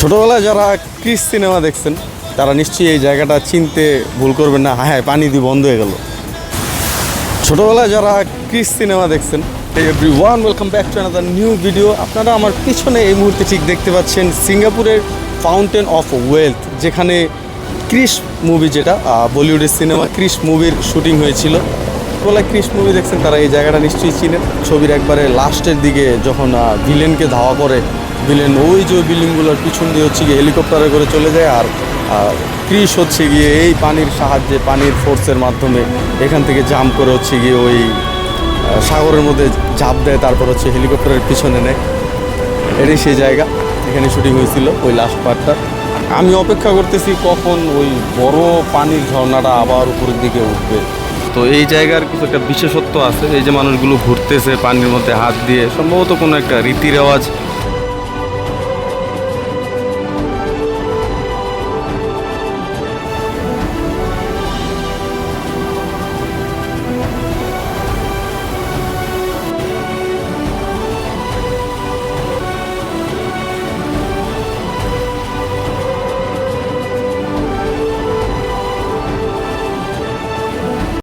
ছোটোবেলায় যারা Chris cinema দেখছেন তারা নিশ্চয়ই এই জায়গাটা চিনতে ভুল করবেন না। হ্যাঁ, পানি দিয়ে বন্ধ হয়ে গেল। ছোটোবেলায় যারা ক্রিস সিনেমা দেখছেন, everyone welcome back to another new video. আপনারা আমার পিছনে এই মুহূর্তে ঠিক দেখতে পাচ্ছেন সিঙ্গাপুরের ফাউন্টেন অফ ওয়েলথ, যেখানে ক্রিস মুভি, যেটা বলিউডের সিনেমা ক্রিস মুভির শুটিং হয়েছিল। ছোটোবেলায় ক্রিস মুভি দেখছেন তারা এই জায়গাটা নিশ্চয়ই চিনেন। ছবির একবারে লাস্টের দিকে যখন ভিলেনকে ধাওয়া করে, ভিলেন ওই যে বিল্ডিংগুলোর পিছন দিয়ে হচ্ছে গিয়ে হেলিকপ্টারে করে চলে যায়, আর ক্রিস হচ্ছে গিয়ে এই পানির সাহায্যে, পানির ফোর্সের মাধ্যমে এখান থেকে জাম্প করে হচ্ছে গিয়ে ওই সাগরের মধ্যে ঝাঁপ দেয়, তারপর হচ্ছে হেলিকপ্টারের পিছনে নেয়। এটাই সেই জায়গা, এখানে শুটিং হয়েছিল ওই লাস্ট পার্টটা। আমি অপেক্ষা করতেছি কখন ওই বড় পানির ঝর্ণাটা আবার উপরের দিকে উঠবে। তো এই জায়গার কিছু একটা বিশেষত্ব আছে, এই যে মানুষগুলো ঘুরতেছে পানির মধ্যে হাত দিয়ে, সম্ভবত কোনো একটা রীতি রেওয়াজ